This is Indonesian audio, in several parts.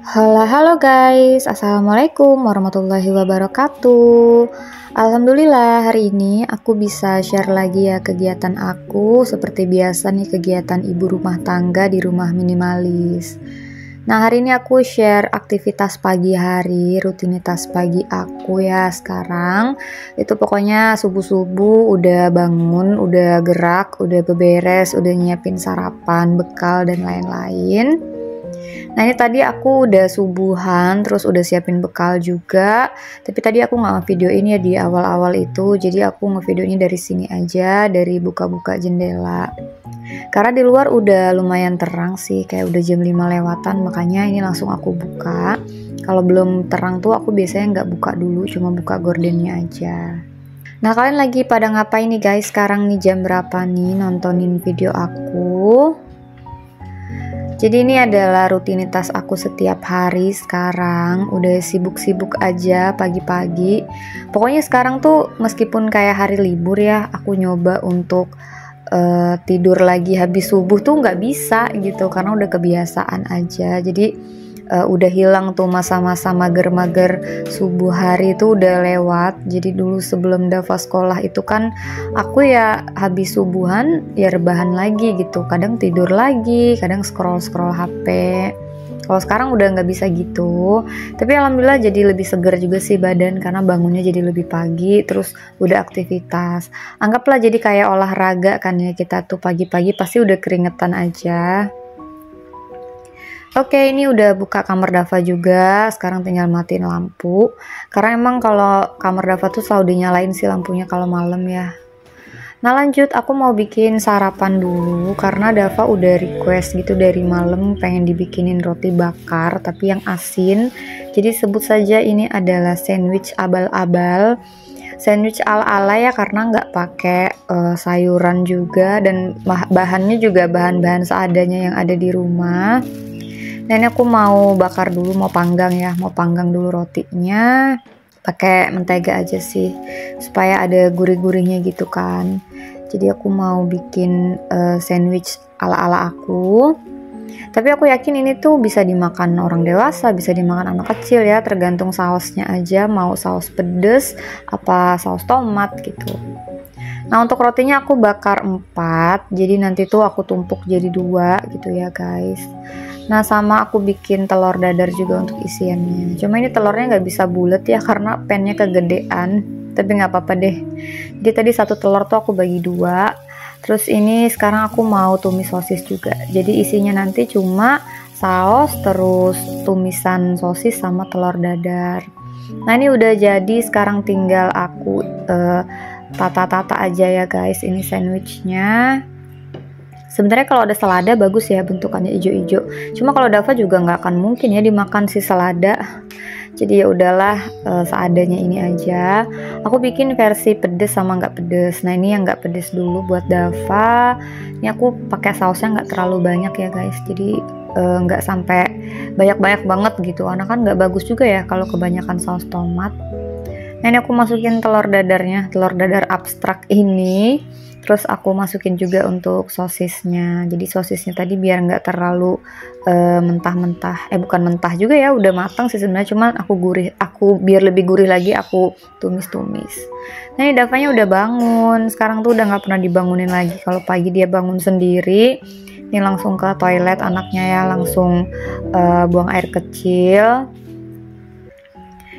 Halo, halo guys, Assalamualaikum warahmatullahi wabarakatuh. Alhamdulillah hari ini aku bisa share lagi ya kegiatan aku. Seperti biasa nih, kegiatan ibu rumah tangga di rumah minimalis. Nah, hari ini aku share aktivitas pagi hari, rutinitas pagi aku ya sekarang. Itu pokoknya subuh-subuh udah bangun, udah gerak, udah beberes, udah nyiapin sarapan, bekal dan lain-lain. Nah, ini tadi aku udah subuhan, terus udah siapin bekal juga. Tapi tadi aku nggak ngevideo ini ya di awal-awal itu, jadi aku ngevideo ini dari sini aja, dari buka-buka jendela. Karena di luar udah lumayan terang sih, kayak udah jam 5 lewatan, makanya ini langsung aku buka. Kalau belum terang tuh aku biasanya nggak buka dulu, cuma buka gordennya aja. Nah, kalian lagi pada ngapain nih guys? Sekarang nih jam berapa nih nontonin video aku? Jadi ini adalah rutinitas aku setiap hari sekarang, udah sibuk-sibuk aja pagi-pagi. Pokoknya sekarang tuh meskipun kayak hari libur ya, aku nyoba untuk tidur lagi habis subuh tuh nggak bisa gitu, karena udah kebiasaan aja. Jadi udah hilang tuh masa-masa mager-mager subuh hari itu udah lewat. Jadi dulu sebelum Dava sekolah itu kan aku ya habis subuhan ya rebahan lagi gitu, kadang tidur lagi, kadang scroll-scroll HP. Kalau sekarang udah nggak bisa gitu, tapi alhamdulillah jadi lebih segar juga sih badan karena bangunnya jadi lebih pagi, terus udah aktivitas. Anggaplah jadi kayak olahraga kan ya, kita tuh pagi-pagi pasti udah keringetan aja. Oke, ini udah buka kamar Dava juga. Sekarang tinggal matiin lampu. Karena emang kalau kamar Dava tuh selalu dinyalain sih lampunya kalau malam ya. Nah, lanjut aku mau bikin sarapan dulu karena Dava udah request gitu dari malam pengen dibikinin roti bakar tapi yang asin. Jadi sebut saja ini adalah sandwich abal-abal. Sandwich ala-ala ya, karena nggak pakai sayuran juga dan bahannya juga bahan-bahan seadanya yang ada di rumah. Dan aku mau bakar dulu, mau panggang dulu rotinya pakai mentega aja sih supaya ada gurih-gurihnya gitu kan. Jadi aku mau bikin sandwich ala-ala aku. Tapi aku yakin ini tuh bisa dimakan orang dewasa, bisa dimakan anak kecil ya, tergantung sausnya aja, mau saus pedes apa saus tomat gitu. Nah, untuk rotinya aku bakar 4, jadi nanti tuh aku tumpuk jadi 2 gitu ya guys. Nah, sama aku bikin telur dadar juga untuk isiannya. Cuma ini telurnya nggak bisa bulat ya karena pannya kegedean. Tapi nggak apa-apa deh. Jadi tadi satu telur tuh aku bagi 2. Terus ini sekarang aku mau tumis sosis juga. Jadi isinya nanti cuma saus, terus tumisan sosis sama telur dadar. Nah, ini udah jadi, sekarang tinggal aku tata-tata aja ya guys. Ini sandwichnya. Sebenarnya kalau ada selada bagus ya, bentukannya hijau-hijau. Cuma kalau Dava juga nggak akan mungkin ya dimakan si selada. Jadi ya udahlah, seadanya ini aja. Aku bikin versi pedes sama nggak pedes. Nah, ini yang nggak pedes dulu buat Dava. Ini aku pakai sausnya nggak terlalu banyak ya guys. Jadi nggak sampai banyak-banyak banget gitu. Karena kan nggak bagus juga ya kalau kebanyakan saus tomat. Nah, ini aku masukin telur dadarnya, telur dadar abstrak ini. Terus aku masukin juga untuk sosisnya. Jadi sosisnya tadi biar nggak terlalu mentah-mentah. Bukan mentah juga ya, udah matang sih sebenarnya. Cuman aku biar lebih gurih lagi aku tumis-tumis. Nah, ini Davanya udah bangun. Sekarang tuh udah nggak pernah dibangunin lagi. Kalau pagi dia bangun sendiri. Ini langsung ke toilet anaknya ya, langsung buang air kecil.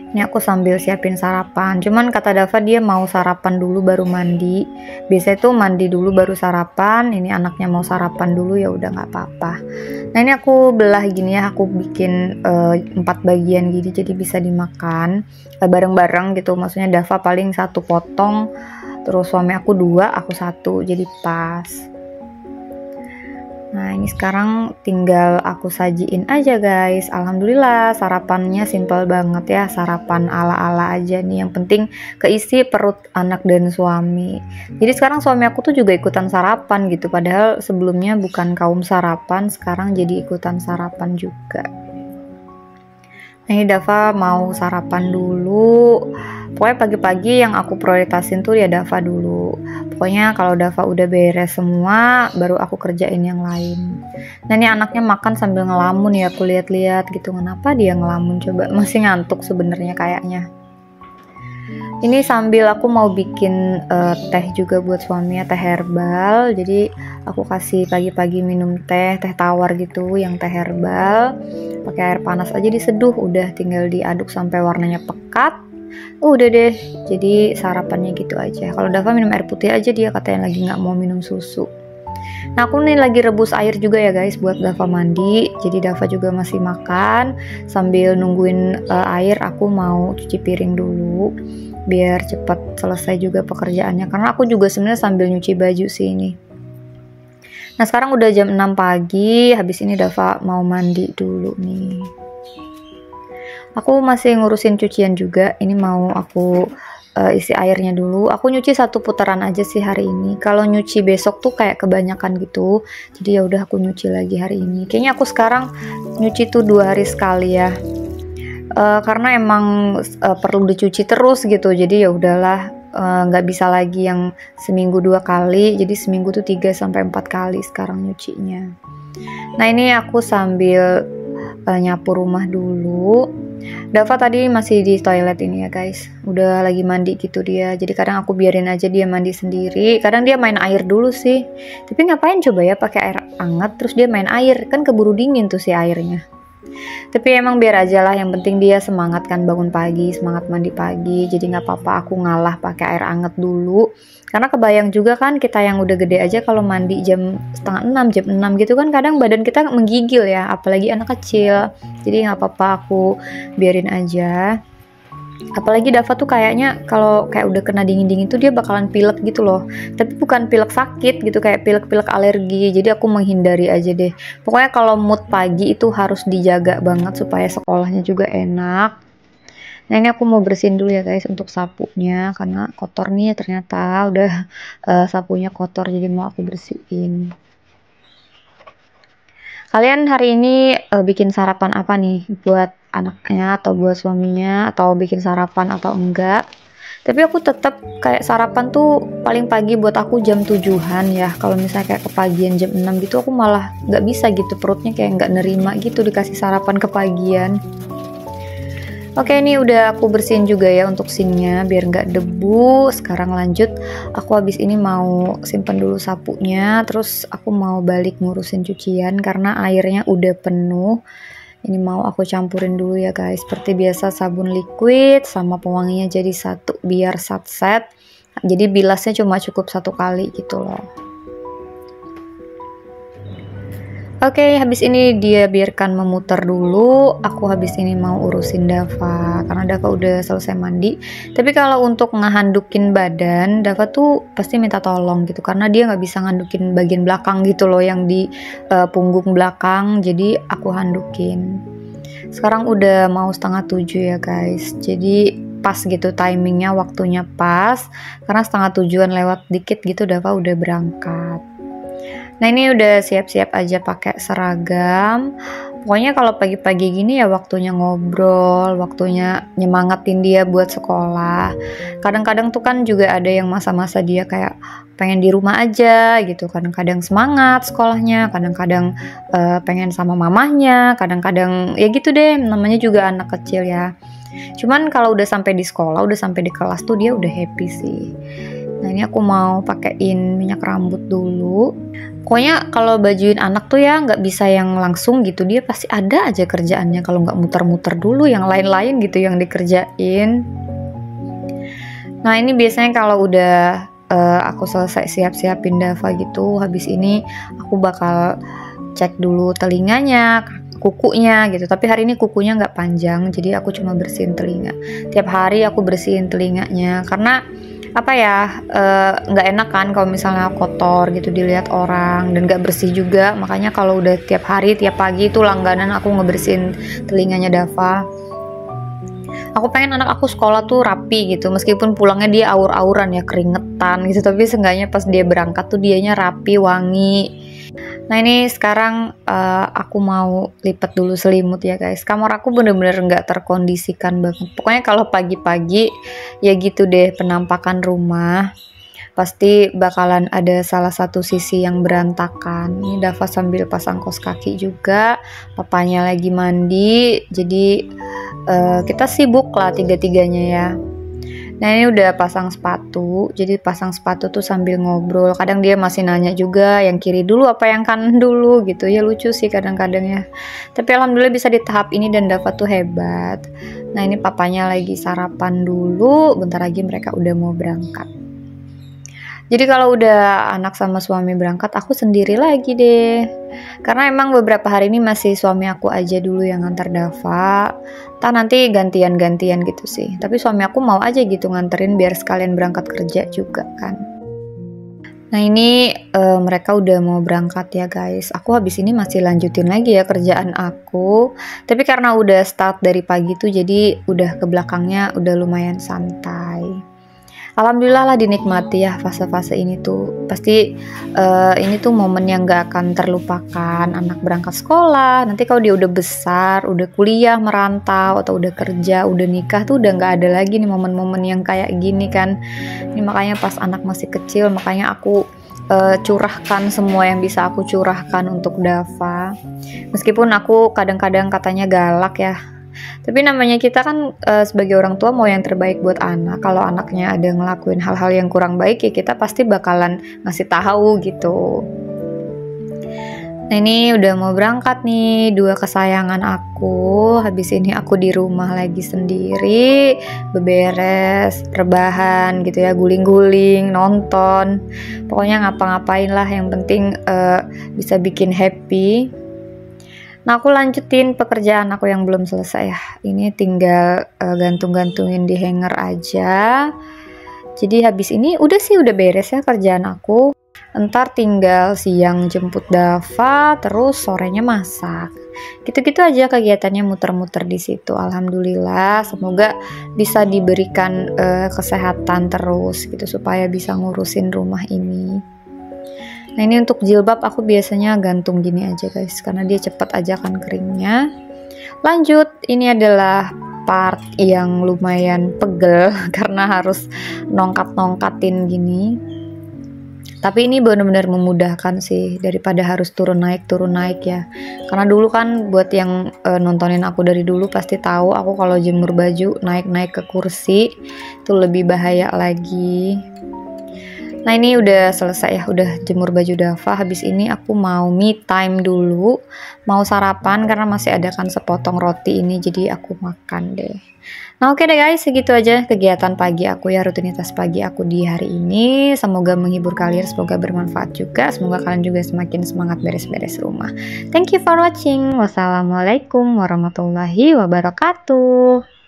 Ini aku sambil siapin sarapan. Cuman kata Dava dia mau sarapan dulu baru mandi. Biasanya tuh mandi dulu baru sarapan. Ini anaknya mau sarapan dulu, ya udah nggak apa-apa. Nah, ini aku belah gini ya. Aku bikin 4 bagian gini jadi bisa dimakan bareng-bareng gitu. Maksudnya Dava paling 1 potong, terus suami aku 2, aku 1. Jadi pas. Nah, ini sekarang tinggal aku sajiin aja guys. Alhamdulillah sarapannya simple banget ya, sarapan ala-ala aja nih. Yang penting keisi perut anak dan suami. Jadi sekarang suami aku tuh juga ikutan sarapan gitu. Padahal sebelumnya bukan kaum sarapan, sekarang jadi ikutan sarapan juga. Nah, ini Dava mau sarapan dulu. Pokoknya pagi-pagi yang aku prioritasin tuh ya Dava dulu. Pokoknya kalau Dava udah beres semua, baru aku kerjain yang lain. Nah ini anaknya makan sambil ngelamun ya, aku lihat-lihat gitu. Kenapa dia ngelamun coba? Masih ngantuk sebenarnya kayaknya. Ini sambil aku mau bikin teh juga buat suaminya, teh herbal. Jadi aku kasih pagi-pagi minum teh tawar gitu, yang teh herbal. Pakai air panas aja diseduh, udah tinggal diaduk sampai warnanya pekat. Udah deh, jadi sarapannya gitu aja. Kalau Dava minum air putih aja, dia katanya lagi nggak mau minum susu. Nah aku nih lagi rebus air juga ya guys buat Dava mandi. Jadi Dava juga masih makan. Sambil nungguin air, aku mau cuci piring dulu biar cepat selesai juga pekerjaannya. Karena aku juga sebenarnya sambil nyuci baju sih ini. Nah sekarang udah jam 6 pagi. Habis ini Dava mau mandi dulu nih. Aku masih ngurusin cucian juga. Ini mau aku isi airnya dulu. Aku nyuci 1 putaran aja sih hari ini. Kalau nyuci besok tuh kayak kebanyakan gitu. Jadi ya udah aku nyuci lagi hari ini. Kayaknya aku sekarang nyuci tuh 2 hari sekali ya. Karena emang perlu dicuci terus gitu. Jadi ya udahlah, nggak bisa lagi yang seminggu 2 kali. Jadi seminggu tuh 3 sampai 4 kali sekarang nyucinya. Nah ini aku sambil nyapu rumah dulu. Dava tadi masih di toilet ini ya guys, udah lagi mandi gitu dia. Jadi kadang aku biarin aja dia mandi sendiri. Kadang dia main air dulu sih. Tapi ngapain coba ya pakai air hangat terus dia main air, kan keburu dingin tuh si airnya. Tapi emang biar aja lah, yang penting dia semangat kan bangun pagi, semangat mandi pagi. Jadi nggak apa-apa aku ngalah pakai air hangat dulu. Karena kebayang juga kan kita yang udah gede aja kalau mandi jam setengah 6, jam 6 gitu kan kadang badan kita menggigil ya, apalagi anak kecil. Jadi nggak apa-apa aku biarin aja. Apalagi Dava tuh kayaknya kalau kayak udah kena dingin-dingin tuh dia bakalan pilek gitu loh. Tapi bukan pilek sakit gitu, kayak pilek-pilek alergi. Jadi aku menghindari aja deh. Pokoknya kalau mood pagi itu harus dijaga banget supaya sekolahnya juga enak. Nah ini aku mau bersihin dulu ya guys untuk sapunya, karena kotor nih ternyata udah sapunya kotor, jadi mau aku bersihin. Kalian hari ini bikin sarapan apa nih buat anaknya atau buat suaminya, atau bikin sarapan atau enggak? Tapi aku tetap kayak sarapan tuh paling pagi buat aku jam 7-an ya. Kalau misalnya kayak kepagian jam 6 gitu aku malah nggak bisa gitu, perutnya kayak nggak nerima gitu dikasih sarapan kepagian. Oke, ini udah aku bersihin juga ya untuk sinnya biar nggak debu. Sekarang lanjut, aku habis ini mau simpen dulu sapunya, terus aku mau balik ngurusin cucian karena airnya udah penuh. Ini mau aku campurin dulu ya guys, seperti biasa sabun liquid sama pewanginya jadi satu biar sat-set. Jadi bilasnya cuma cukup 1 kali gitu loh. Oke, habis ini dia biarkan memutar dulu. Aku habis ini mau urusin Dava karena Dava udah selesai mandi. Tapi kalau untuk ngehandukin badan, Dava tuh pasti minta tolong gitu karena dia nggak bisa ngandukin bagian belakang gitu loh, yang di punggung belakang. Jadi aku handukin. Sekarang udah mau setengah 7 ya guys. Jadi pas gitu timingnya, waktunya pas. Karena setengah 7-an lewat dikit gitu Dava udah berangkat. Nah ini udah siap-siap aja pakai seragam. Pokoknya kalau pagi-pagi gini ya waktunya ngobrol, waktunya nyemangatin dia buat sekolah. Kadang-kadang tuh kan juga ada yang masa-masa dia kayak pengen di rumah aja gitu. Kadang-kadang semangat sekolahnya, kadang-kadang pengen sama mamahnya, kadang-kadang ya gitu deh, namanya juga anak kecil ya. Cuman kalau udah sampai di sekolah, udah sampai di kelas tuh dia udah happy sih. Nah ini aku mau pakein minyak rambut dulu. Pokoknya kalau bajuin anak tuh ya nggak bisa yang langsung gitu, dia pasti ada aja kerjaannya kalau nggak muter-muter dulu yang lain-lain gitu yang dikerjain. Nah ini biasanya kalau udah aku selesai siap-siapin Dava gitu, habis ini aku bakal cek dulu telinganya, kukunya gitu. Tapi hari ini kukunya nggak panjang, jadi aku cuma bersihin telinga. Tiap hari aku bersihin telinganya karena apa ya, nggak enak kan kalau misalnya kotor gitu dilihat orang dan nggak bersih juga. Makanya kalau udah tiap hari tiap pagi itu langganan aku ngebersihin telinganya Dava. Aku pengen anak aku sekolah tuh rapi gitu, meskipun pulangnya dia aur-auran ya, keringetan gitu, tapi seenggaknya pas dia berangkat tuh dianya rapi, wangi. Nah ini sekarang aku mau lipat dulu selimut ya guys. Kamar aku bener-bener nggak terkondisikan banget. Pokoknya kalau pagi-pagi ya gitu deh penampakan rumah. Pasti bakalan ada salah satu sisi yang berantakan. Ini Dava sambil pasang kaos kaki juga. Papanya lagi mandi. Jadi kita sibuk lah tiga-tiganya ya. Nah ini udah pasang sepatu, jadi pasang sepatu tuh sambil ngobrol. Kadang dia masih nanya juga yang kiri dulu apa yang kanan dulu gitu ya, lucu sih kadang-kadang ya. Tapi alhamdulillah bisa di tahap ini dan Dava tuh hebat. Nah ini papanya lagi sarapan dulu, bentar lagi mereka udah mau berangkat. Jadi kalau udah anak sama suami berangkat, aku sendiri lagi deh. Karena emang beberapa hari ini masih suami aku aja dulu yang ngantar Dava. Entah nanti gantian-gantian gitu sih. Tapi suami aku mau aja gitu nganterin biar sekalian berangkat kerja juga kan. Nah ini mereka udah mau berangkat ya guys. Aku habis ini masih lanjutin lagi ya kerjaan aku. Tapi karena udah start dari pagi tuh jadi udah ke belakangnya udah lumayan santai. Alhamdulillah lah dinikmati ya fase-fase ini tuh. Pasti ini tuh momen yang gak akan terlupakan. Anak berangkat sekolah, nanti kalau dia udah besar, udah kuliah, merantau, atau udah kerja, udah nikah tuh udah gak ada lagi nih momen-momen yang kayak gini kan. Ini makanya pas anak masih kecil, makanya aku curahkan semua yang bisa aku curahkan untuk Dava. Meskipun aku kadang-kadang katanya galak ya. Tapi namanya kita kan sebagai orang tua mau yang terbaik buat anak. Kalau anaknya ada ngelakuin hal-hal yang kurang baik ya kita pasti bakalan ngasih tahu gitu. Nah ini udah mau berangkat nih dua kesayangan aku. Habis ini aku di rumah lagi sendiri, beberes, rebahan gitu ya, guling-guling, nonton. Pokoknya ngapa-ngapain lah yang penting bisa bikin happy. Nah aku lanjutin pekerjaan aku yang belum selesai ya. Ini tinggal gantung-gantungin di hanger aja. Jadi habis ini udah beres ya kerjaan aku. Entar tinggal siang jemput Dava, terus sorenya masak. Gitu-gitu aja kegiatannya muter-muter di situ. Alhamdulillah, semoga bisa diberikan kesehatan terus gitu supaya bisa ngurusin rumah ini. Nah ini untuk jilbab aku biasanya gantung gini aja guys, karena dia cepat aja kan keringnya. Lanjut, ini adalah part yang lumayan pegel karena harus nongkat-nongkatin gini. Tapi ini benar-benar memudahkan sih daripada harus turun naik ya. Karena dulu kan buat yang nontonin aku dari dulu pasti tahu aku kalau jemur baju naik-naik ke kursi itu lebih bahaya lagi. Nah ini udah selesai ya, udah jemur baju Dava. Habis ini aku mau me time dulu, mau sarapan karena masih ada kan sepotong roti ini, jadi aku makan deh. Nah oke deh guys, segitu aja kegiatan pagi aku ya, rutinitas pagi aku di hari ini. Semoga menghibur kalian, semoga bermanfaat juga, semoga kalian juga semakin semangat beres-beres rumah. Thank you for watching. Wassalamualaikum warahmatullahi wabarakatuh.